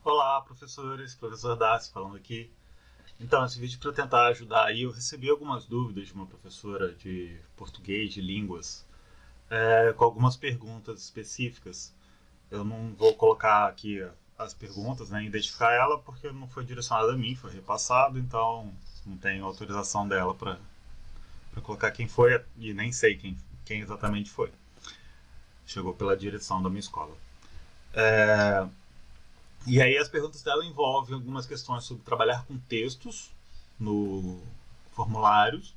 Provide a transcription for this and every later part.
Olá, professores, professor Dácio falando aqui. Então, esse vídeo para tentar ajudar aí, eu recebi algumas dúvidas de uma professora de português, de línguas, com algumas perguntas específicas. Eu não vou colocar aqui as perguntas, né, identificar ela, porque não foi direcionado a mim, foi repassado, então não tenho autorização dela para colocar quem foi e nem sei quem exatamente foi. Chegou pela direção da minha escola. E aí as perguntas dela envolvem algumas questões sobre trabalhar com textos no formulários.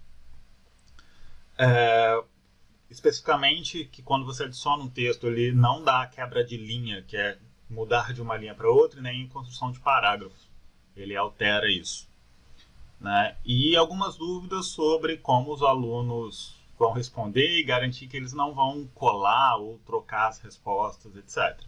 Especificamente que quando você adiciona um texto, ele não dá a quebra de linha, que é mudar de uma linha para outra, e nem em construção de parágrafos. Ele altera isso. Né? E algumas dúvidas sobre como os alunos vão responder e garantir que eles não vão colar ou trocar as respostas, etc.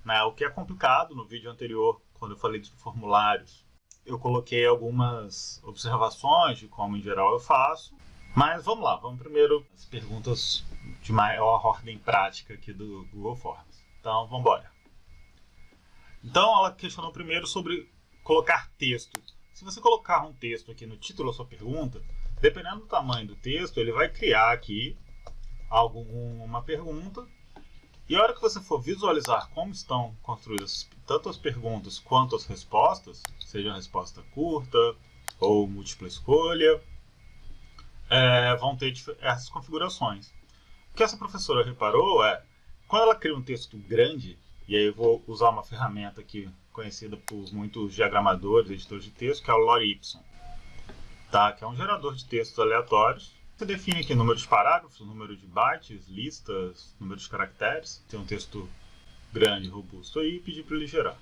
Né? O que é complicado. No vídeo anterior, quando eu falei de formulários, eu coloquei algumas observações de como em geral eu faço. Mas vamos lá, vamos primeiro às perguntas de maior ordem prática aqui do Google Forms. Então, vamos embora. Então, ela questionou primeiro sobre colocar texto. Se você colocar um texto aqui no título da sua pergunta, dependendo do tamanho do texto, ele vai criar aqui uma pergunta. E a hora que você for visualizar como estão construídas tanto as perguntas quanto as respostas, seja uma resposta curta ou múltipla escolha, vão ter essas configurações. O que essa professora reparou é, quando ela cria um texto grande, e aí eu vou usar uma ferramenta aqui conhecida por muitos diagramadores, editores de texto, que é o Lorypy, tá? Que é um gerador de textos aleatórios. Você define aqui número de parágrafos, número de bytes, listas, número de caracteres. Tem um texto grande, robusto aí e pedir para ele gerar.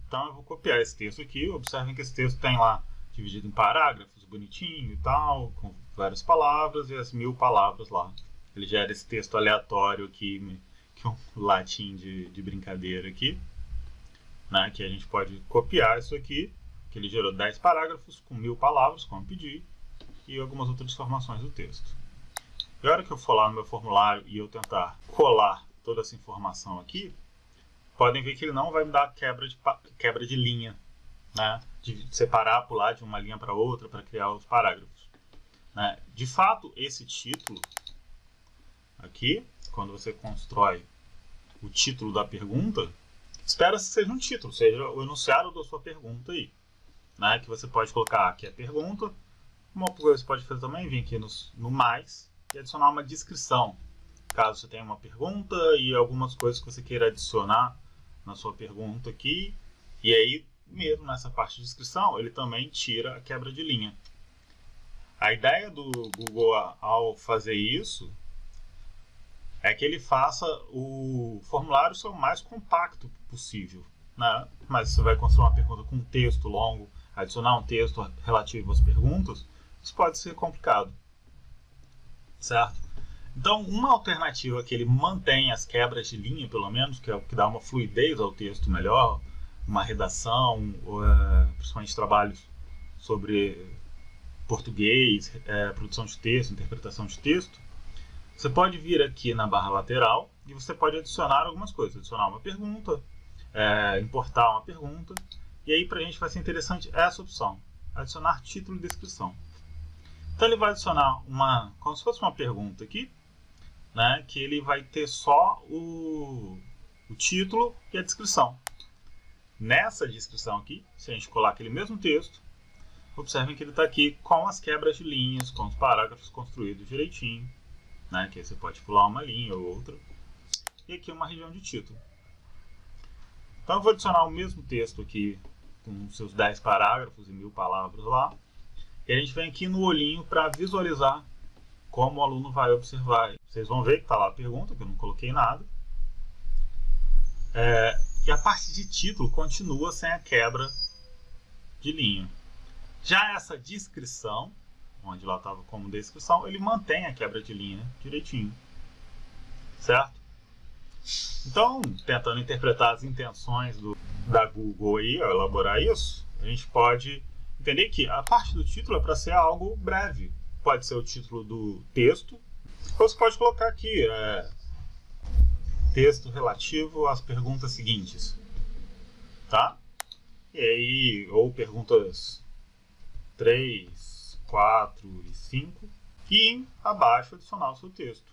Então eu vou copiar esse texto aqui. Observem que esse texto tem lá dividido em parágrafos, bonitinho e tal, com várias palavras e as 1000 palavras lá. Ele gera esse texto aleatório aqui, que é um latim de brincadeira aqui, né, que a gente pode copiar isso aqui, que ele gerou 10 parágrafos com 1000 palavras, como pedir, e algumas outras informações do texto. E a hora que eu for lá no meu formulário e eu tentar colar toda essa informação aqui, podem ver que ele não vai me dar quebra de linha, né, de separar, pular de uma linha para outra para criar os parágrafos. Né. De fato, esse título aqui, quando você constrói o título da pergunta, espera-se que seja um título, seja o enunciado da sua pergunta aí. Né, que você pode colocar aqui a pergunta. Uma coisa que você pode fazer também, vir aqui no mais e adicionar uma descrição. Caso você tenha uma pergunta e algumas coisas que você queira adicionar na sua pergunta aqui. E aí, mesmo nessa parte de descrição, ele também tira a quebra de linha. A ideia do Google ao fazer isso é que ele faça o formulário ser o mais compacto possível. Né? Mas você vai construir uma pergunta com um texto longo, adicionar um texto relativo às perguntas, isso pode ser complicado, certo? Então, uma alternativa que ele mantém as quebras de linha, pelo menos, que é o que dá uma fluidez ao texto melhor, uma redação, principalmente trabalhos sobre português, produção de texto, interpretação de texto, você pode vir aqui na barra lateral e você pode adicionar algumas coisas, adicionar uma pergunta, importar uma pergunta, e aí para a gente vai ser interessante essa opção, adicionar título e descrição. Então ele vai adicionar como se fosse uma pergunta aqui, né, que ele vai ter só o título e a descrição. Nessa descrição aqui, se a gente colar aquele mesmo texto, observem que ele está aqui com as quebras de linhas, com os parágrafos construídos direitinho, né, que aí você pode pular uma linha ou outra, e aqui uma região de título. Então eu vou adicionar o mesmo texto aqui, com seus 10 parágrafos e 1000 palavras lá, e a gente vem aqui no olhinho para visualizar como o aluno vai observar. Vocês vão ver que está lá a pergunta, que eu não coloquei nada. E a parte de título continua sem a quebra de linha. Já essa descrição, onde lá estava como descrição, ele mantém a quebra de linha direitinho. Certo? Então, tentando interpretar as intenções da Google aí, ao elaborar isso, a gente pode entender que a parte do título é para ser algo breve. Pode ser o título do texto, ou você pode colocar aqui texto relativo às perguntas seguintes. Tá? E aí, ou perguntas 3, 4 e 5. E abaixo adicionar o seu texto.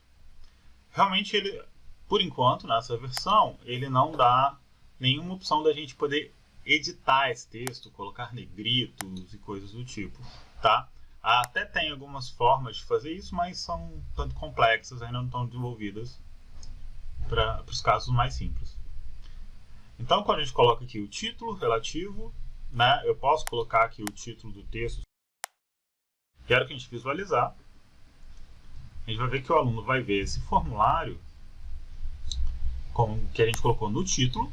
Realmente, ele, por enquanto, nessa versão, ele não dá nenhuma opção da gente poder editar esse texto, colocar negritos e coisas do tipo, tá? Até tem algumas formas de fazer isso, mas são tanto complexas, ainda não estão desenvolvidas para os casos mais simples. Então, quando a gente coloca aqui o título relativo, né, eu posso colocar aqui o título do texto. Quero que a gente visualizar. A gente vai ver que o aluno vai ver esse formulário que a gente colocou no título,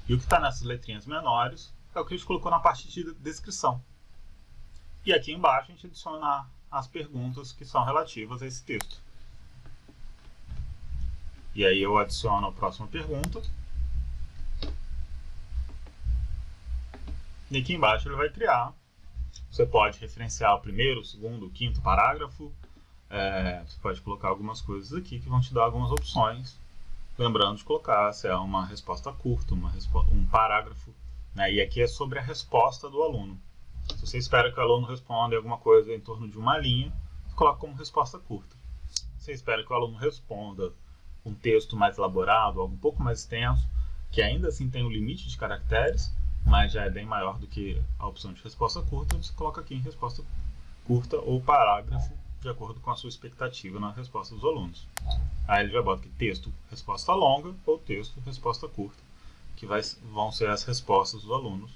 e o que está nessas letrinhas menores é o que a gente colocou na parte de descrição. E aqui embaixo a gente adiciona as perguntas que são relativas a esse texto. E aí eu adiciono a próxima pergunta. E aqui embaixo ele vai criar. Você pode referenciar o primeiro, o segundo, o quinto parágrafo. Você pode colocar algumas coisas aqui que vão te dar algumas opções. Lembrando de colocar se é uma resposta curta, um parágrafo. Né? E aqui é sobre a resposta do aluno. Se você espera que o aluno responda alguma coisa em torno de uma linha, você coloca como resposta curta. Se você espera que o aluno responda um texto mais elaborado, algo um pouco mais extenso, que ainda assim tem um limite de caracteres, mas já é bem maior do que a opção de resposta curta, você coloca aqui em resposta curta ou parágrafo, de acordo com a sua expectativa na resposta dos alunos. Aí ele já bota aqui texto, resposta longa, ou texto, resposta curta, que vão ser as respostas dos alunos,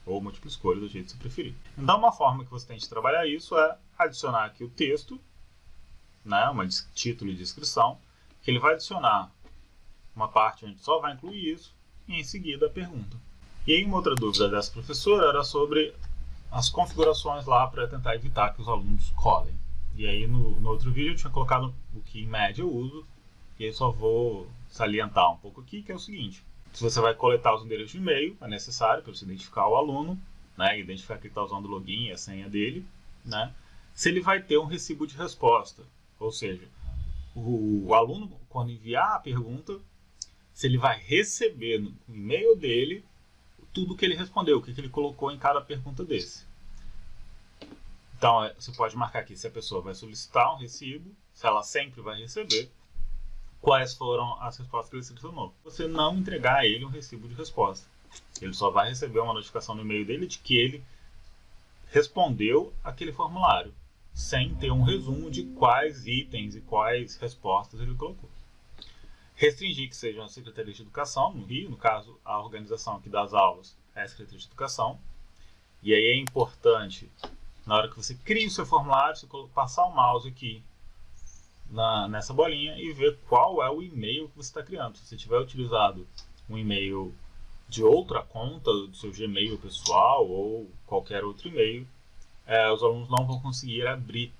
ou múltipla escolha, do jeito que você preferir. Então, uma forma que você tem de trabalhar isso é adicionar aqui o texto, né, título e descrição, que ele vai adicionar uma parte onde só vai incluir isso, e em seguida a pergunta. E aí, uma outra dúvida dessa professora era sobre as configurações lá para tentar evitar que os alunos colhem. E aí, no outro vídeo, eu tinha colocado o que em média eu uso, e aí só vou salientar um pouco aqui, que é o seguinte. Se você vai coletar os endereços de e-mail, é necessário para você identificar o aluno, né, identificar que ele está usando o login e a senha dele, né, se ele vai ter um recibo de resposta. Ou seja, o aluno, quando enviar a pergunta, se ele vai receber no e-mail dele tudo que ele respondeu, o que ele colocou em cada pergunta desse. Então, você pode marcar aqui se a pessoa vai solicitar um recibo, se ela sempre vai receber, quais foram as respostas que ele selecionou. Você não entregar a ele um recibo de resposta. Ele só vai receber uma notificação no e-mail dele de que ele respondeu aquele formulário, sem ter um resumo de quais itens e quais respostas ele colocou. Restringir que seja a Secretaria de Educação, no Rio, no caso, a organização aqui das aulas é a Secretaria de Educação. E aí é importante, na hora que você cria o seu formulário, você passar o mouse aqui nessa bolinha e ver qual é o e-mail que você está criando. Se você tiver utilizado um e-mail de outra conta, do seu Gmail pessoal ou qualquer outro e-mail, os alunos não vão conseguir abrir.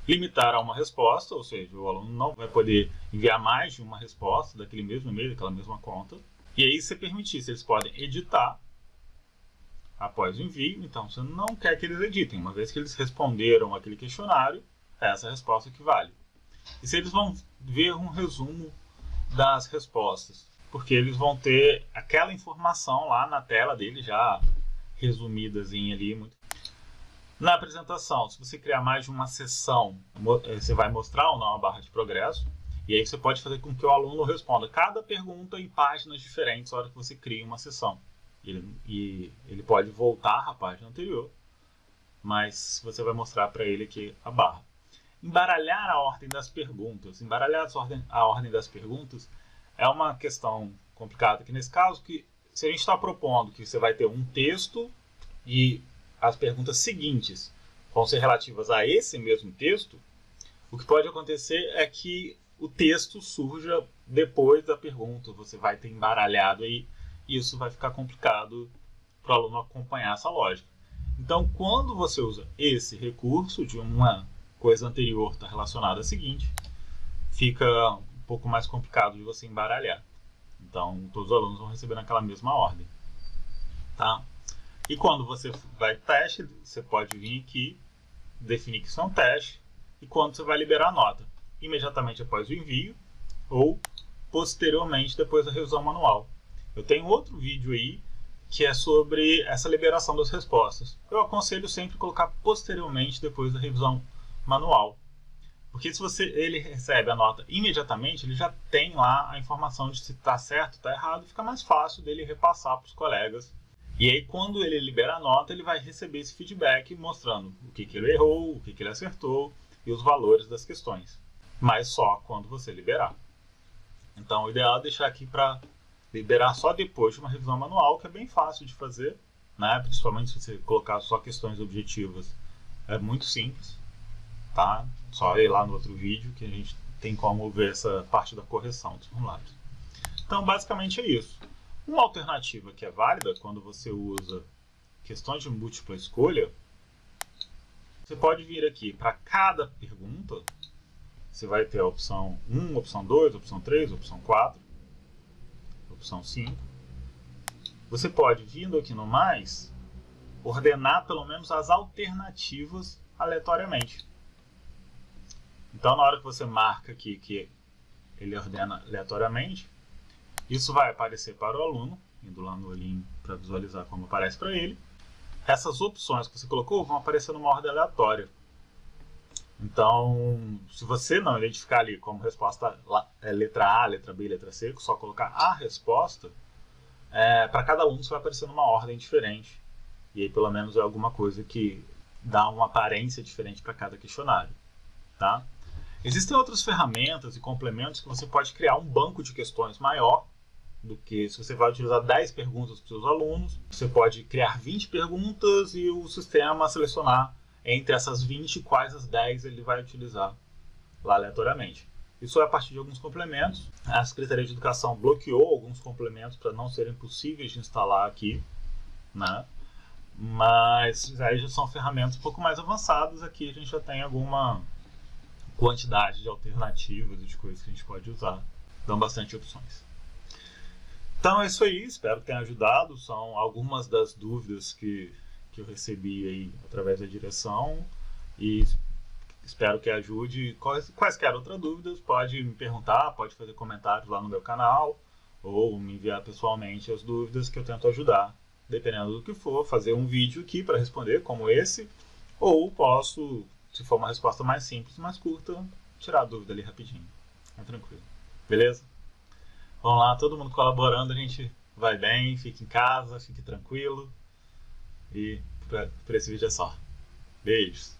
Limitar a uma resposta, ou seja, o aluno não vai poder enviar mais de uma resposta daquele mesmo e-mail, daquela mesma conta. E aí, se permitir, se eles podem editar após o envio, então você não quer que eles editem. Uma vez que eles responderam aquele questionário, é essa resposta que vale. E se eles vão ver um resumo das respostas, porque eles vão ter aquela informação lá na tela dele já resumidazinha ali. Na apresentação, se você criar mais de uma sessão, você vai mostrar ou não a barra de progresso, e aí você pode fazer com que o aluno responda cada pergunta em páginas diferentes na hora que você cria uma sessão. Ele pode voltar à página anterior, mas você vai mostrar para ele aqui a barra. Embaralhar a ordem das perguntas. Embaralhar a ordem das perguntas é uma questão complicada aqui nesse caso, que se a gente está propondo que você vai ter um texto e as perguntas seguintes vão ser relativas a esse mesmo texto, o que pode acontecer é que o texto surja depois da pergunta, você vai ter embaralhado aí, e isso vai ficar complicado para o aluno acompanhar essa lógica. Então, quando você usa esse recurso de uma coisa anterior está relacionada à seguinte, fica um pouco mais complicado de você embaralhar. Então, todos os alunos vão receber naquela mesma ordem. Tá? E quando você vai teste, você pode vir aqui, definir que isso é um teste, e quando você vai liberar a nota, imediatamente após o envio, ou posteriormente depois da revisão manual. Eu tenho outro vídeo aí, que é sobre essa liberação das respostas. Eu aconselho sempre colocar posteriormente, depois da revisão manual. Porque se ele recebe a nota imediatamente, ele já tem lá a informação de se está certo ou está errado, fica mais fácil dele repassar para os colegas. E aí, quando ele libera a nota, ele vai receber esse feedback mostrando o que ele errou, o que ele acertou e os valores das questões. Mas só quando você liberar. Então, o ideal é deixar aqui para liberar só depois de uma revisão manual, que é bem fácil de fazer, né? Principalmente se você colocar só questões objetivas. É muito simples, tá? Só ir lá no outro vídeo que a gente tem como ver essa parte da correção dos formulários. Então, basicamente é isso. Uma alternativa que é válida quando você usa questões de múltipla escolha, você pode vir aqui para cada pergunta, você vai ter a opção 1, opção 2, opção 3, opção 4, opção 5. Você pode, vindo aqui no mais, ordenar pelo menos as alternativas aleatoriamente. Então, na hora que você marca aqui que ele ordena aleatoriamente, isso vai aparecer para o aluno, indo lá no olhinho para visualizar como aparece para ele. Essas opções que você colocou vão aparecer numa ordem aleatória. Então, se você não identificar ali como resposta letra A, letra B, letra C, só colocar a resposta, para cada aluno isso vai aparecer numa ordem diferente. E aí, pelo menos, é alguma coisa que dá uma aparência diferente para cada questionário. Tá? Existem outras ferramentas e complementos que você pode criar um banco de questões maior do que se você vai utilizar 10 perguntas para os seus alunos. Você pode criar 20 perguntas e o sistema selecionar entre essas 20 quais as 10 ele vai utilizar lá aleatoriamente. Isso é a partir de alguns complementos. A Secretaria de Educação bloqueou alguns complementos para não serem possíveis de instalar aqui, né? Mas aí já são ferramentas um pouco mais avançadas. Aqui a gente já tem alguma quantidade de alternativas e de coisas que a gente pode usar. Dão bastante opções. Então é isso aí, espero que tenha ajudado. São algumas das dúvidas que eu recebi aí através da direção e espero que ajude. Quaisquer outras dúvidas, pode me perguntar, pode fazer comentários lá no meu canal ou me enviar pessoalmente as dúvidas que eu tento ajudar. Dependendo do que for, fazer um vídeo aqui para responder, como esse, ou posso, se for uma resposta mais simples, mais curta, tirar a dúvida ali rapidinho. É tranquilo. Beleza? Vamos lá, todo mundo colaborando, a gente vai bem, fique em casa, fique tranquilo. E por esse vídeo é só. Beijos!